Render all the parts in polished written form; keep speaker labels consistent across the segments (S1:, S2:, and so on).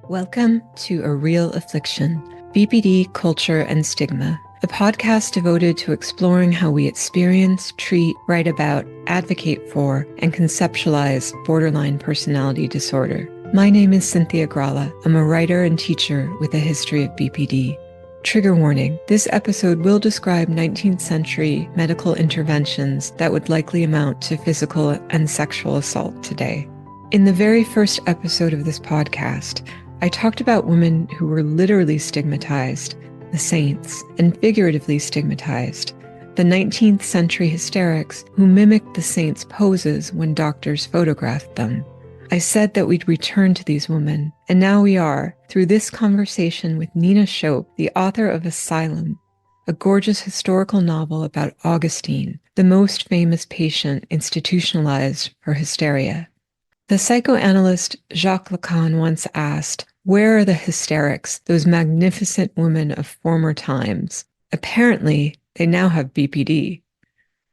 S1: Welcome to A Real Affliction, BPD Culture and Stigma, a podcast devoted to exploring how we experience, treat, write about, advocate for, and conceptualize borderline personality disorder. My name is Cynthia Gralla. I'm a writer and teacher with a history of BPD. Trigger warning, this episode will describe 19th century medical interventions that would likely amount to physical and sexual assault today. In the very first episode of this podcast, I talked about women who were literally stigmatized, the saints, and figuratively stigmatized, the 19th century hysterics who mimicked the saints' poses when doctors photographed them. I said that we'd return to these women, and now we are, through this conversation with Nina Shope, the author of Asylum, a gorgeous historical novel about Augustine, the most famous patient institutionalized for hysteria. The psychoanalyst Jacques Lacan once asked, "Where are the hysterics, those magnificent women of former times? Apparently, they now have BPD."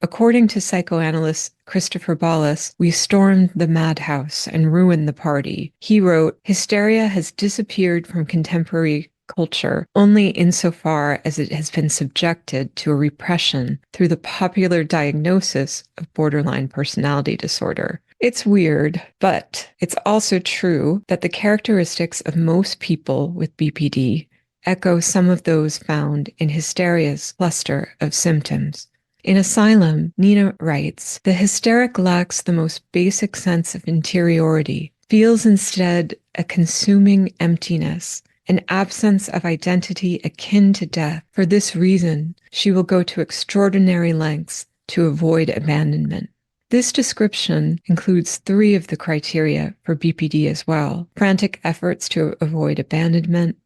S1: According to psychoanalyst Christopher Bollas, we stormed the madhouse and ruined the party. He wrote, "Hysteria has disappeared from contemporary culture only insofar as it has been subjected to a repression through the popular diagnosis of borderline personality disorder." It's weird, but it's also true that the characteristics of most people with BPD echo some of those found in hysteria's cluster of symptoms. In Asylum, Nina writes, "The hysteric lacks the most basic sense of interiority, feels instead a consuming emptiness, an absence of identity akin to death. For this reason, she will go to extraordinary lengths to avoid abandonment." This description includes 3 of the criteria for BPD as well: frantic efforts to avoid abandonment,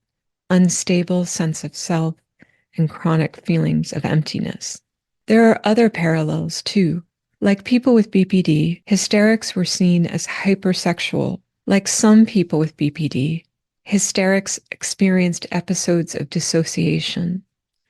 S1: unstable sense of self, and chronic feelings of emptiness. There are other parallels too. Like people with BPD, hysterics were seen as hypersexual. Like some people with BPD, hysterics experienced episodes of dissociation.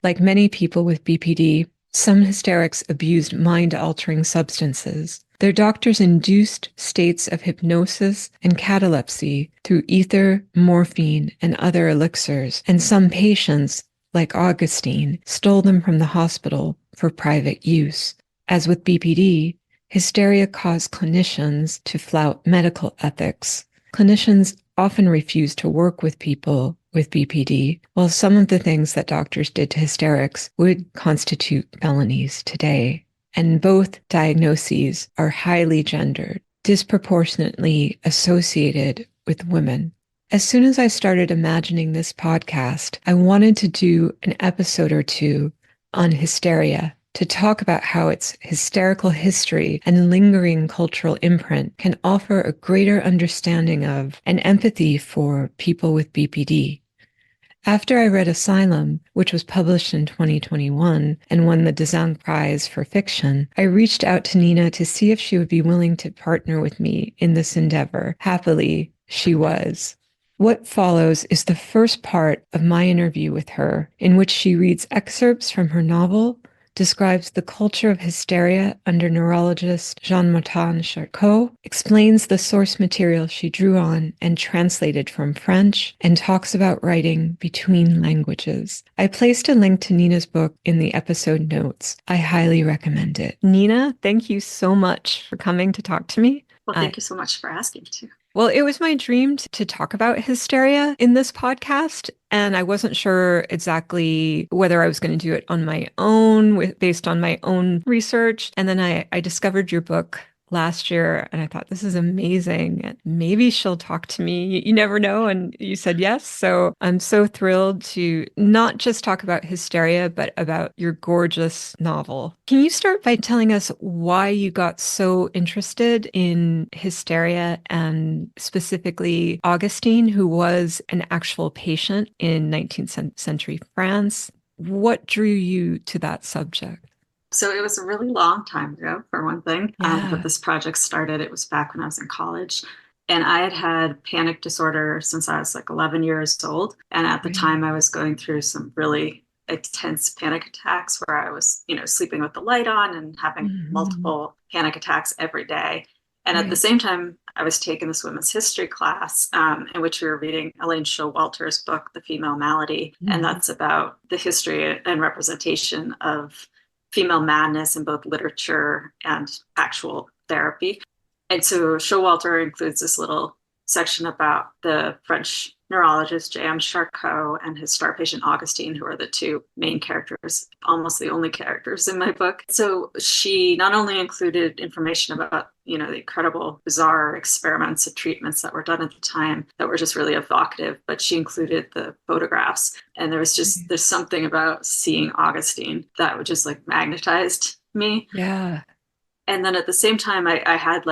S1: Like many people with BPD, some hysterics abused mind-altering substances. Their doctors induced states of hypnosis and catalepsy through ether, morphine, and other elixirs, and some patients, like Augustine, stole them from the hospital for private use. As with BPD, hysteria caused clinicians to flout medical ethics. Clinicians often refuse to work with people with BPD, while some of the things that doctors did to hysterics would constitute felonies today. And both diagnoses are highly gendered, disproportionately associated with women. As soon as I started imagining this podcast, I wanted to do an episode or 2 on hysteria, to talk about how its hysterical history and lingering cultural imprint can offer a greater understanding of and empathy for people with BPD. After I read Asylum, which was published in 2021 and won the Design Prize for Fiction, I reached out to Nina to see if she would be willing to partner with me in this endeavor. Happily, she was. What follows is the first part of my interview with her, in which she reads excerpts from her novel, describes the culture of hysteria under neurologist Jean-Martin Charcot, explains the source material she drew on and translated from French, and talks about writing between languages. I placed a link to Nina's book in the episode notes. I highly recommend it. Nina, thank you so much for coming to talk to me.
S2: Well, thank you so much for asking too.
S1: Well, it was my dream to talk about hysteria in this podcast, and I wasn't sure exactly whether I was going to do it on my own, based on my own research. And then I discovered your book last year, and I thought, this is amazing. Maybe she'll talk to me. You never know. And you said yes. So I'm so thrilled to not just talk about hysteria, but about your gorgeous novel. Can you start by telling us why you got so interested in hysteria, and specifically Augustine, who was an actual patient in 19th century France? What drew you to that subject?
S2: So it was a really long time ago, for one thing, that this project started. It was back when I was in college. And I had had panic disorder since I was like 11 years old. And at the time, I was going through some really intense panic attacks where I was, sleeping with the light on and having multiple panic attacks every day. And at the same time, I was taking this women's history class in which we were reading Elaine Showalter's book, The Female Malady. Mm-hmm. And that's about the history and representation of female madness in both literature and actual therapy. And so Showalter includes this little section about the French neurologist Jean-Martin Charcot and his star patient Augustine, who are the two main characters, almost the only characters in my book. So she not only included information about, the incredible, bizarre experiments and treatments that were done at the time that were just really evocative, but she included the photographs. And there's something about seeing Augustine that would just like magnetized me.
S1: Yeah.
S2: And then at the same time, I had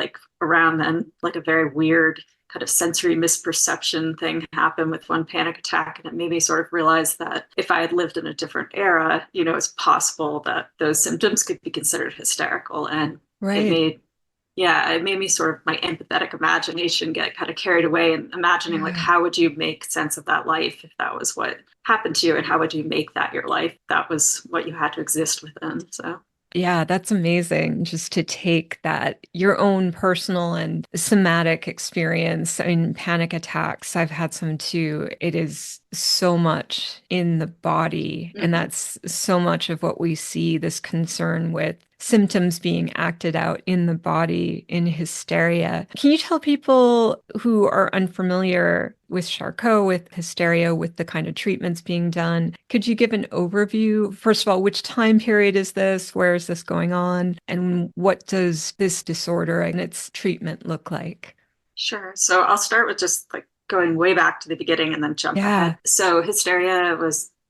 S2: around then a very weird kind of sensory misperception thing happen with one panic attack. And it made me sort of realize that if I had lived in a different era, it's possible that those symptoms could be considered hysterical. And it made me sort of my empathetic imagination get kind of carried away and imagining how would you make sense of that life if that was what happened to you, and how would you make that your life? That was what you had to exist within. So
S1: yeah, that's amazing. Just to take that, your own personal and somatic experience. I mean, panic attacks, I've had some too. It is so much in the body. Mm-hmm. And that's so much of what we see, this concern with symptoms being acted out in the body in hysteria. Can you tell people who are unfamiliar with Charcot, with hysteria, with the kind of treatments being done? Could you give an overview? First of all, which time period is this? Where is this going on? And what does this disorder and its treatment look like?
S2: Sure. So I'll start with just going way back to the beginning and then jump ahead. So hysteria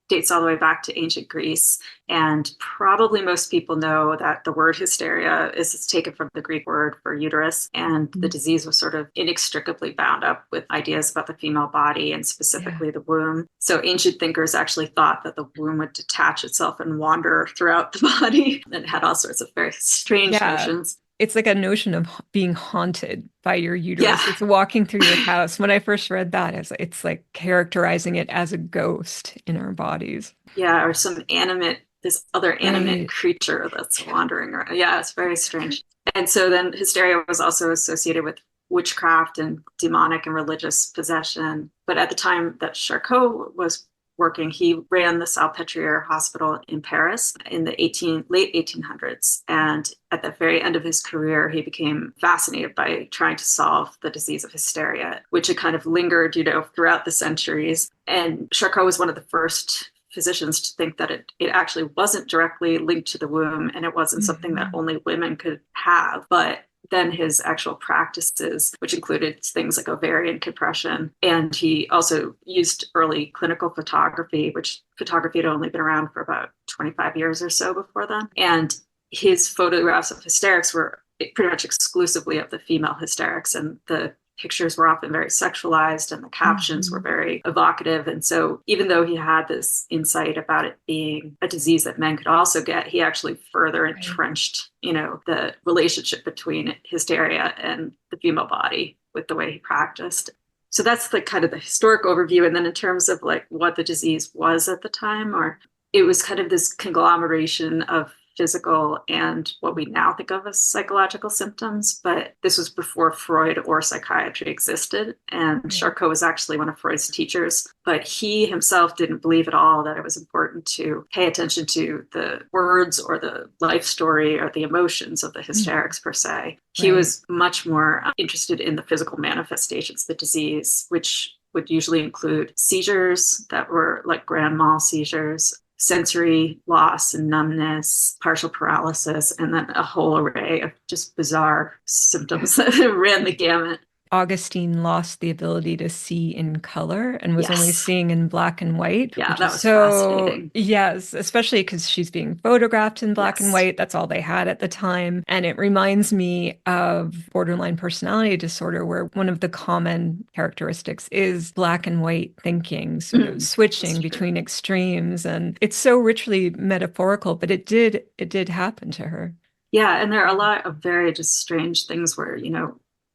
S2: dates all the way back to ancient Greece. And probably most people know that the word hysteria is taken from the Greek word for uterus. And the disease was sort of inextricably bound up with ideas about the female body and specifically the womb. So ancient thinkers actually thought that the womb would detach itself and wander throughout the body, and had all sorts of very strange notions.
S1: It's like a notion of being haunted by your uterus. Yeah. It's walking through your house. When I first read that, it's like characterizing it as a ghost in our bodies.
S2: Yeah, or this other animate creature that's wandering around. Yeah, it's very strange. And so then hysteria was also associated with witchcraft and demonic and religious possession. But at the time that Charcot was working, he ran the Salpêtrière hospital in Paris in the late 1800s. And at the very end of his career, he became fascinated by trying to solve the disease of hysteria, which had kind of lingered, throughout the centuries. And Charcot was one of the first physicians to think that it actually wasn't directly linked to the womb, and it wasn't something that only women could have. But then his actual practices, which included things like ovarian compression. And he also used early clinical photography, which photography had only been around for about 25 years or so before then. And his photographs of hysterics were pretty much exclusively of the female hysterics, and the pictures were often very sexualized and the captions were very evocative. And so even though he had this insight about it being a disease that men could also get, he actually further entrenched, the relationship between hysteria and the female body with the way he practiced. So that's kind of the historic overview. And then in terms of what the disease was at the time, it was kind of this conglomeration of physical and what we now think of as psychological symptoms. But this was before Freud or psychiatry existed. And Charcot was actually one of Freud's teachers, but he himself didn't believe at all that it was important to pay attention to the words or the life story or the emotions of the hysterics per se. He was much more interested in the physical manifestations of the disease, which would usually include seizures that were like grand mal seizures, sensory loss and numbness, partial paralysis, and then a whole array of just bizarre symptoms that ran the gamut.
S1: Augustine lost the ability to see in color and was only seeing in black and white.
S2: Yeah, that was fascinating.
S1: Yes, especially because she's being photographed in black and white. That's all they had at the time. And it reminds me of borderline personality disorder, where one of the common characteristics is black and white thinking, sort of switching between extremes. And it's so richly metaphorical, but it did happen to her.
S2: Yeah, and there are a lot of very just strange things where,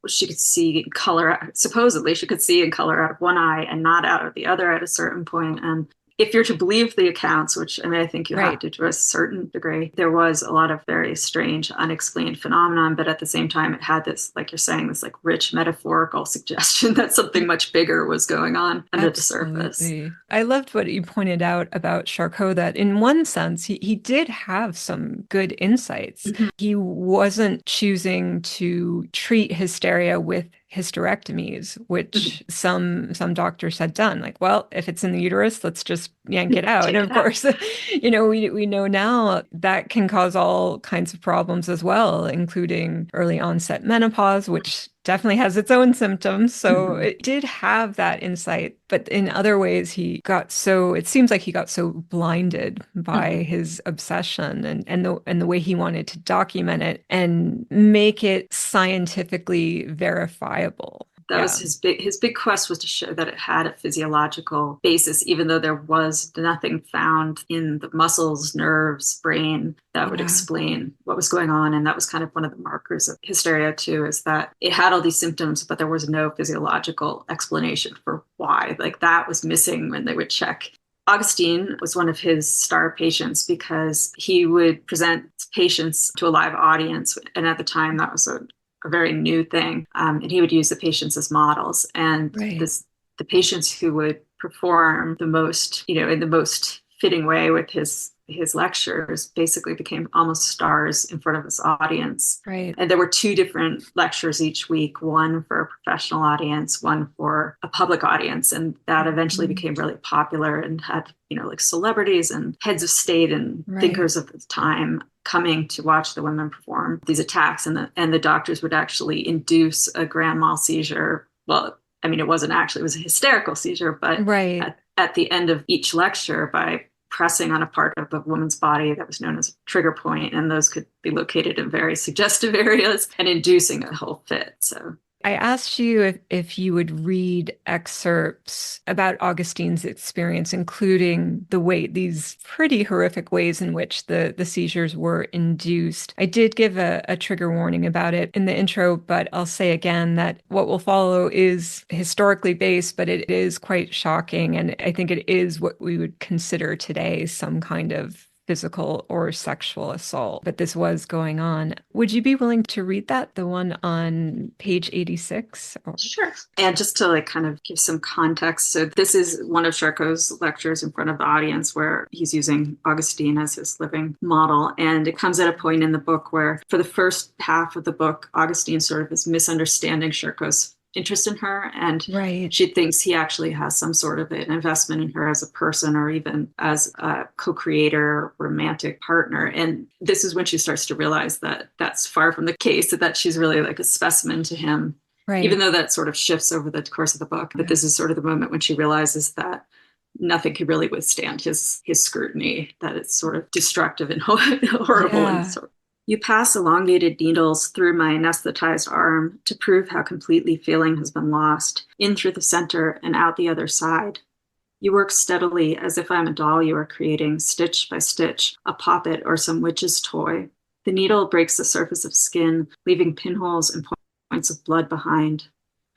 S2: she could see in color. Supposedly, she could see in color out of one eye and not out of the other at a certain point. And if you're to believe the accounts, which I mean, I think you have to a certain degree, there was a lot of very strange, unexplained phenomenon. But at the same time, it had this, like you're saying, this like rich metaphorical suggestion that something much bigger was going on under the surface.
S1: I loved what you pointed out about Charcot, that in one sense, he did have some good insights. Mm-hmm. He wasn't choosing to treat hysteria with hysterectomies, which some doctors had done. Like, well, if it's in the uterus, let's just yank it out. And of course, we know now that can cause all kinds of problems as well, including early onset menopause, which definitely has its own symptoms. So it did have that insight, but in other ways, it seems like he got so blinded by his obsession and the way he wanted to document it and make it scientifically verifiable.
S2: That was his big quest, was to show that it had a physiological basis, even though there was nothing found in the muscles, nerves, brain that would explain what was going on. And that was kind of one of the markers of hysteria too, is that it had all these symptoms, but there was no physiological explanation for why. Like, that was missing when they would check. Augustine was one of his star patients because he would present patients to a live audience. And at the time, that was a very new thing. And he would use the patients as models. And the patients who would perform the most, in the most fitting way with his lectures basically became almost stars in front of his audience.
S1: Right.
S2: And there were 2 different lectures each week, one for a professional audience, one for a public audience. And that eventually became really popular and had, like celebrities and heads of state and thinkers of the time coming to watch the women perform these attacks. And the doctors would actually induce a grand mal seizure. Well, I mean, it was a hysterical seizure, but at the end of each lecture, by pressing on a part of the woman's body that was known as a trigger point, and those could be located in very suggestive areas, and inducing a whole fit. So
S1: I asked you if you would read excerpts about Augustine's experience, including these pretty horrific ways in which the seizures were induced. I did give a trigger warning about it in the intro, but I'll say again that what will follow is historically based, but it is quite shocking. And I think it is what we would consider today some kind of physical or sexual assault, but this was going on. Would you be willing to read that, the one on page 86?
S2: Sure. And just to kind of give some context, so this is one of Charcot's lectures in front of the audience where he's using Augustine as his living model. And it comes at a point in the book where, for the first half of the book, Augustine sort of is misunderstanding Charcot's interest in her, and she thinks he actually has some sort of an investment in her as a person, or even as a co-creator, romantic partner. And this is when she starts to realize that that's far from the case, that she's really like a specimen to him, even though that sort of shifts over the course of the book. But this is sort of the moment when she realizes that nothing could really withstand his scrutiny, that it's sort of destructive and horrible. And sort of, you pass elongated needles through my anesthetized arm to prove how completely feeling has been lost, in through the center and out the other side. You work steadily, as if I'm a doll you are creating, stitch by stitch, a poppet or some witch's toy. The needle breaks the surface of skin, leaving pinholes and points of blood behind.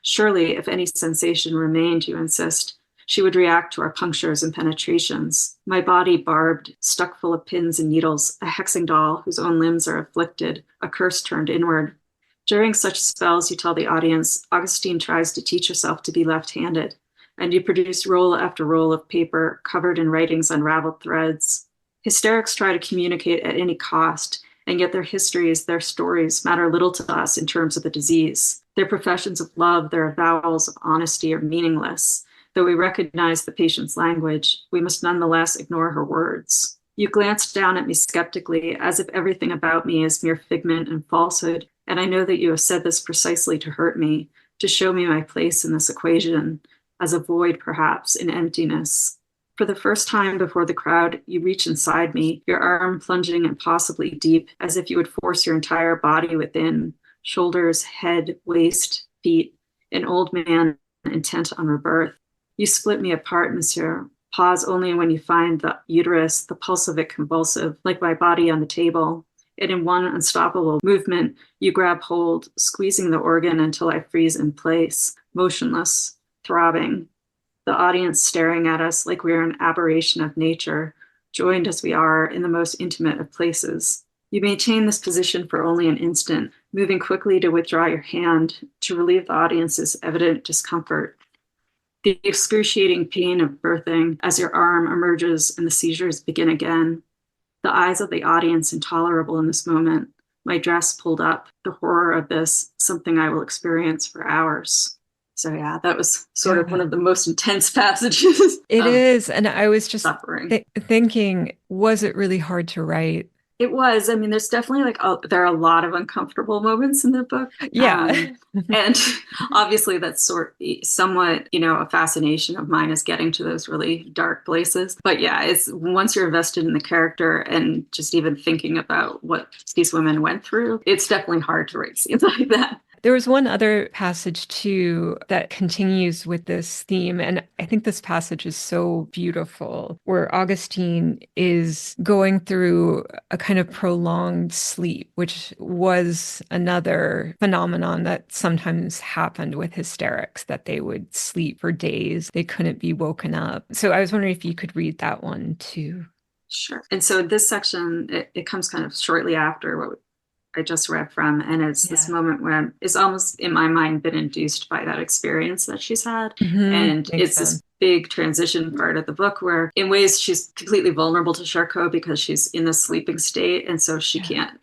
S2: Surely, if any sensation remained, you insist, she would react to our punctures and penetrations. My body barbed, stuck full of pins and needles, a hexing doll whose own limbs are afflicted, a curse turned inward. During such spells, you tell the audience, Augustine tries to teach herself to be left-handed, and you produce roll after roll of paper covered in writing's unraveled threads. Hysterics try to communicate at any cost, and yet their histories, their stories matter little to us in terms of the disease. Their professions of love, their avowals of honesty are meaningless. Though we recognize the patient's language, we must nonetheless ignore her words. You glance down at me skeptically, as if everything about me is mere figment and falsehood, and I know that you have said this precisely to hurt me, to show me my place in this equation, as a void, perhaps, in emptiness. For the first time before the crowd, you reach inside me, your arm plunging impossibly deep, as if you would force your entire body within, shoulders, head, waist, feet, an old man intent on rebirth. You split me apart, monsieur. Pause only when you find the uterus, the pulse of it convulsive, like my body on the table. And in one unstoppable movement, you grab hold, squeezing the organ until I freeze in place, motionless, throbbing. the audience staring at us like we're an aberration of nature, joined as we are in the most intimate of places. You maintain this position for only an instant, moving quickly to withdraw your hand to relieve the audience's evident discomfort. The excruciating pain of birthing as your arm emerges and the seizures begin again. The eyes of the audience intolerable in this moment. My dress pulled up, the horror of this, something I will experience for hours. So yeah, that was sort of one of the most intense passages.
S1: It is. And I was just
S2: suffering.
S1: Thinking, was it really hard to write?
S2: It was. I mean, there's definitely there are a lot of uncomfortable moments in the book.
S1: Yeah.
S2: And obviously that's somewhat, a fascination of mine is getting to those really dark places. But yeah, it's once you're invested in the character and just even thinking about what these women went through, it's definitely hard to write scenes like that.
S1: There was one other passage too that continues with this theme, and I think this passage is so beautiful, where Augustine is going through a kind of prolonged sleep, which was another phenomenon that sometimes happened with hysterics, that they would sleep for days. They couldn't be woken up. So I was wondering if you could read that one too.
S2: Sure. And so this section, it comes kind of shortly after what I just read from, and it's this moment when it's almost in my mind been induced by that experience that she's had. And it's this big transition part of the book where in ways she's completely vulnerable to Charcot because she's in this sleeping state, and so she can't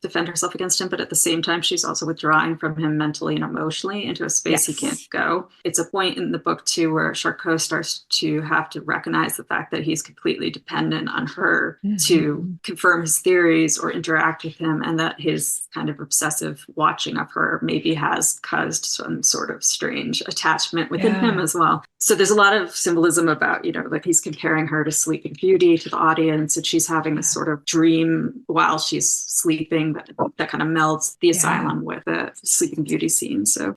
S2: defend herself against him, but at the same time she's also withdrawing from him mentally and emotionally into a space he can't go. It's a point in the book too where Charcot starts to have to recognize the fact that he's completely dependent on her to confirm his theories or interact with him, and that his kind of obsessive watching of her maybe has caused some sort of strange attachment within him as well. So there's a lot of symbolism about, like he's comparing her to Sleeping Beauty to the audience, and she's having this sort of dream while she's sleeping that kind of melds the asylum with the Sleeping Beauty scene. So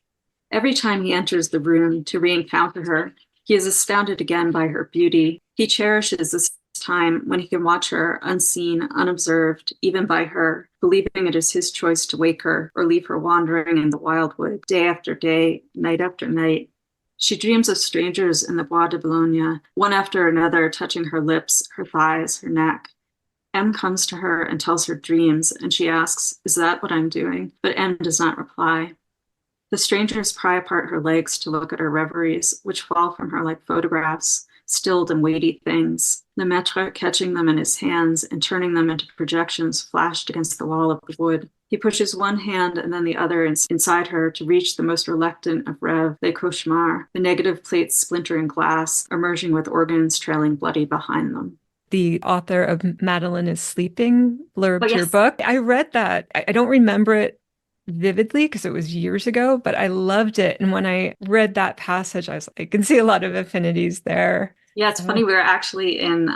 S2: every time he enters the room to re-encounter her, he is astounded again by her beauty. He cherishes this time when he can watch her unseen, unobserved, even by her, believing it is his choice to wake her or leave her wandering in the wildwood, day after day, night after night. She dreams of strangers in the Bois de Boulogne, one after another touching her lips, her thighs, her neck. M comes to her and tells her dreams, and she asks, "Is that what I'm doing?" But M does not reply. The strangers pry apart her legs to look at her reveries, which fall from her like photographs, stilled and weighty things. The maître, catching them in his hands and turning them into projections flashed against the wall of the wood. He pushes one hand and then the other inside her to reach the most reluctant of rêves, les cauchemars, the negative plates splintering glass, emerging with organs trailing bloody behind them.
S1: The author of Madeleine is Sleeping blurbed your book. I read that. I don't remember it vividly because it was years ago, but I loved it. And when I read that passage, I can see a lot of affinities there.
S2: Yeah, it's funny. We were actually in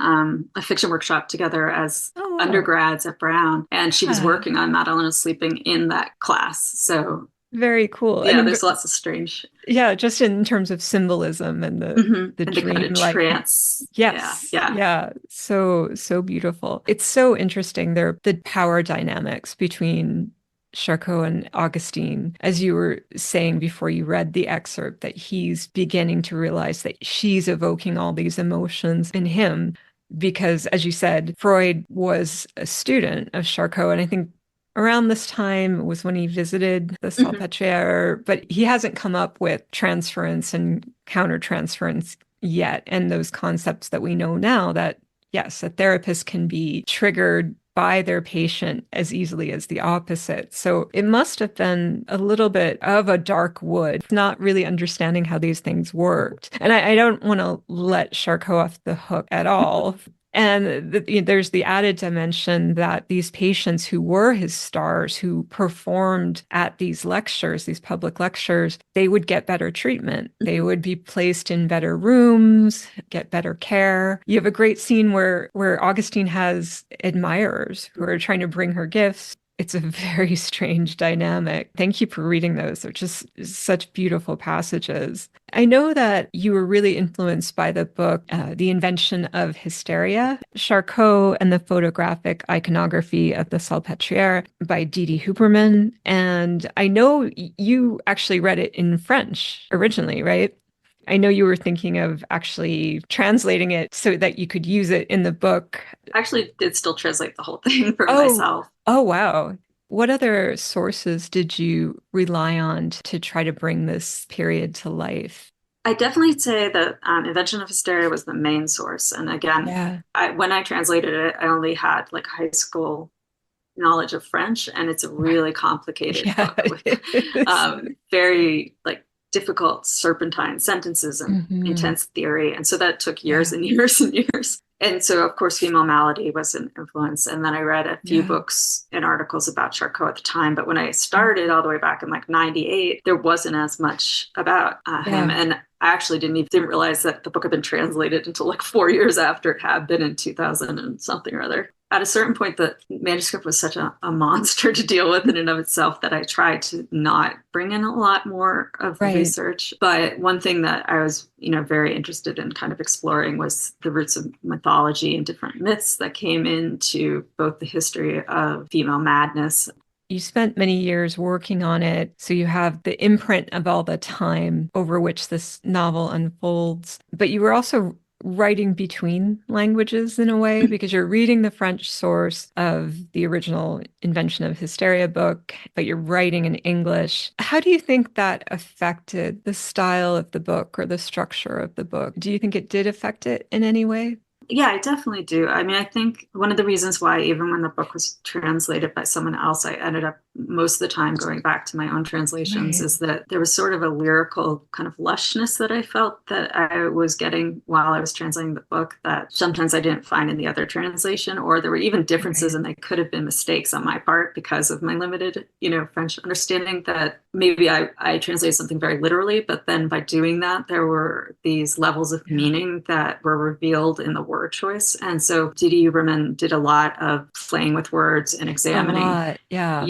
S2: a fiction workshop together as undergrads at Brown, and she was working on Madeleine is Sleeping in that class. So
S1: very cool.
S2: Yeah, there's lots of strange.
S1: Yeah, just in terms of symbolism and the dream,
S2: kind of trance.
S1: Yes, yeah. So beautiful. It's so interesting. The power dynamics between Charcot and Augustine, as you were saying before you read the excerpt, that he's beginning to realize that she's evoking all these emotions in him. Because, as you said, Freud was a student of Charcot, and I think around this time was when he visited the Salpêtrière, but he hasn't come up with transference and countertransference yet, and those concepts that we know now that, yes, a therapist can be triggered by their patient as easily as the opposite. So it must have been a little bit of a dark wood, not really understanding how these things worked. And I don't want to let Charcot off the hook at all. And there's the added dimension that these patients who were his stars, who performed at these lectures, these public lectures, they would get better treatment. They would be placed in better rooms, get better care. You have a great scene where Augustine has admirers who are trying to bring her gifts. It's a very strange dynamic. Thank you for reading those. They're just such beautiful passages. I know that you were really influenced by the book, The Invention of Hysteria, Charcot and the Photographic Iconography of the Salpêtrière by Didi-Huberman. And I know you actually read it in French originally, right? I know you were thinking of actually translating it so that you could use it in the book.
S2: I actually did still translate the whole thing for
S1: Oh,
S2: myself.
S1: oh, wow. What other sources did you rely on to try to bring this period to life?
S2: I definitely say that Invention of Hysteria was the main source. And again,
S1: Yeah.
S2: when I translated it, I only had like high school knowledge of French, and it's a really complicated
S1: Yeah,
S2: book with
S1: it is.
S2: very like difficult serpentine sentences and
S1: Hmm.
S2: intense theory. And so that took years
S1: Yeah.
S2: and years and years. And so, of course, female malady was an influence. And then I read a few
S1: Yeah.
S2: books and articles about Charcot at the time. But when I started all the way back in like 98, there wasn't as much about him.
S1: Yeah.
S2: And I actually didn't realize that the book had been translated until like 4 years after it had been in 2000 and something or other. At a certain point, the manuscript was such a monster to deal with in and of itself that I tried to not bring in a lot more of the
S1: Right.
S2: research. But one thing that I was, very interested in kind of exploring was the roots of mythology and different myths that came into both the history of female madness.
S1: You spent many years working on it, so you have the imprint of all the time over which this novel unfolds. But you were also writing between languages in a way because you're reading the French source of the original Invention of Hysteria book, but you're writing in English. How do you think that affected the style of the book or the structure of the book? Do you think it did affect it in any way?
S2: Yeah, I definitely do. I mean, I think one of the reasons why, even when the book was translated by someone else, I ended up most of the time going back to my own translations,
S1: Right.
S2: is that there was sort of a lyrical kind of lushness that I felt that I was getting while I was translating the book that sometimes I didn't find in the other translation, or there were even differences
S1: Right.
S2: and they could have been mistakes on my part because of my limited, French understanding, that maybe I translated something very literally, but then by doing that, there were these levels of
S1: Yeah.
S2: meaning that were revealed in the word choice. And so Didi-Huberman did a lot of playing with words and
S1: A
S2: examining,
S1: lot. Yeah.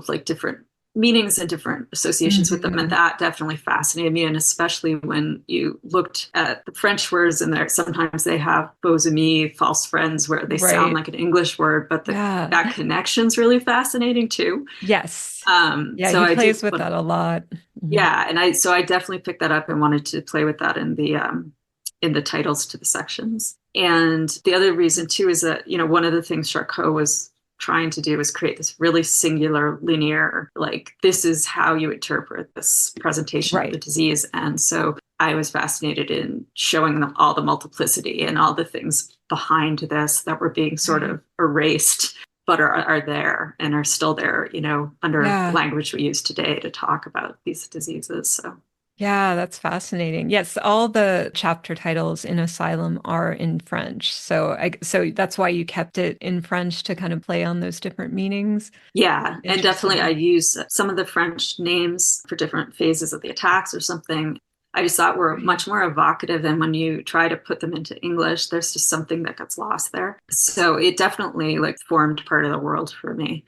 S2: like different meanings and different associations with them. And
S1: Mhm.
S2: that definitely fascinated me. And especially when you looked at the French words in there, sometimes they have faux amis, false friends, where they sound
S1: Right.
S2: like an English word, but
S1: Yeah.
S2: that connection's really fascinating too.
S1: Yes. Yeah,
S2: So
S1: he
S2: I did,
S1: plays with that a lot. Mhm.
S2: yeah, and I definitely picked that up and wanted to play with that in the titles to the sections. And the other reason too is that, one of the things Charcot was trying to do was create this really singular, linear, like, this is how you interpret this presentation of the
S1: Right.
S2: disease. And so I was fascinated in showing them all the multiplicity and all the things behind this that were being sort
S1: Right.
S2: of erased, but are there and are still there, under
S1: Yeah.
S2: language we use today to talk about these diseases. So
S1: Yeah, that's fascinating. Yes, all the chapter titles in Asylum are in French. So that's why you kept it in French to kind of play on those different meanings.
S2: yeah, and definitely I
S1: Interesting.
S2: use some of the French names for different phases of the attacks or something. I just thought were
S1: Right.
S2: much more evocative. And when you try to put them into English, there's just something that gets lost there. So it definitely like formed part of the world for me.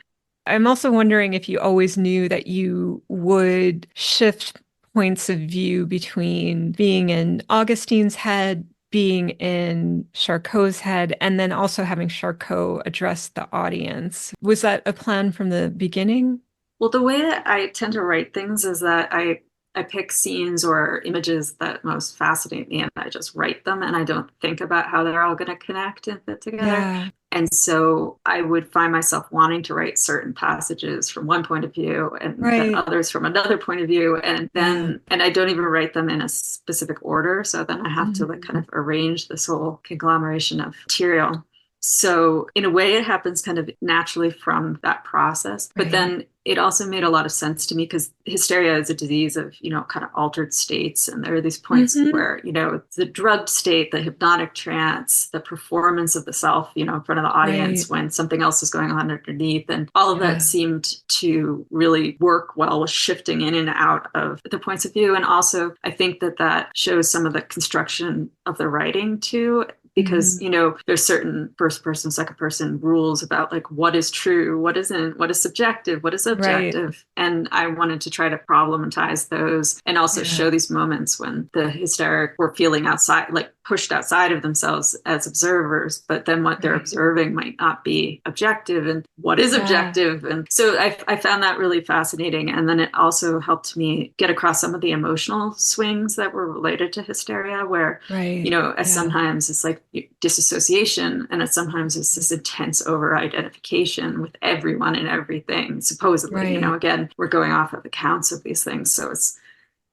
S1: I'm also wondering if you always knew that you would shift points of view between being in Augustine's head, being in Charcot's head, and then also having Charcot address the audience. Was that a plan from the beginning?
S2: Well, the way that I tend to write things is that I pick scenes or images that most fascinate me and I just write them and I don't think about how they're all going to connect and fit together.
S1: Yeah,
S2: And so I would find myself wanting to write certain passages from one point of view and then
S1: right.
S2: others from another point of view.
S1: Yeah.
S2: And I don't even write them in a specific order. So then I have to like kind
S1: Mhm.
S2: of arrange this whole conglomeration of material. So in a way, it happens kind of naturally from that process. But
S1: Right.
S2: then it also made a lot of sense to me because hysteria is a disease of, kind of altered states. And there are these points
S1: Hmm.
S2: where, the drugged state, the hypnotic trance, the performance of the self, in front of the audience
S1: Right.
S2: when something else is going on underneath. And all of that
S1: Yeah.
S2: seemed to really work well with shifting in and out of the points of view. And also, I think that shows some of the construction of the writing too, because
S1: Mhm.
S2: there's certain first person second person rules about like what is true, what isn't, what is subjective, what is
S1: Right.
S2: objective, and I wanted to try to problematize those and also
S1: Yeah.
S2: show these moments when the hysteric were feeling outside, like pushed outside of themselves as observers, but then what they're observing might not be objective, and what is objective. And so I found that really fascinating. And then it also helped me get across some of the emotional swings that were related to hysteria, where, as sometimes it's like disassociation, and it sometimes it's this intense over-identification with everyone and everything, supposedly. Again, we're going off of accounts of these things, so it's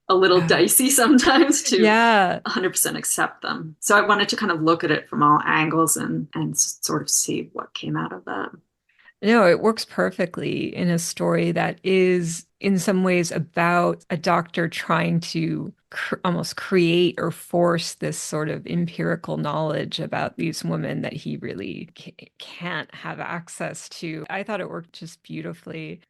S2: a little dicey sometimes to 100% accept them. So I wanted to kind of look at it from all angles and sort of see what came out of that.
S1: No, it works perfectly in a story that is in some ways about a doctor trying to almost create or force this sort of empirical knowledge about these women that he really can't have access to. I thought it worked just beautifully.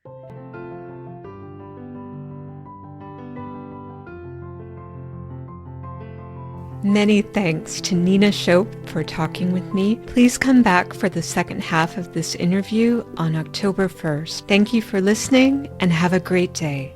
S1: Many thanks to Nina Shope for talking with me. Please come back for the second half of this interview on October 1st. Thank you for listening and have a great day.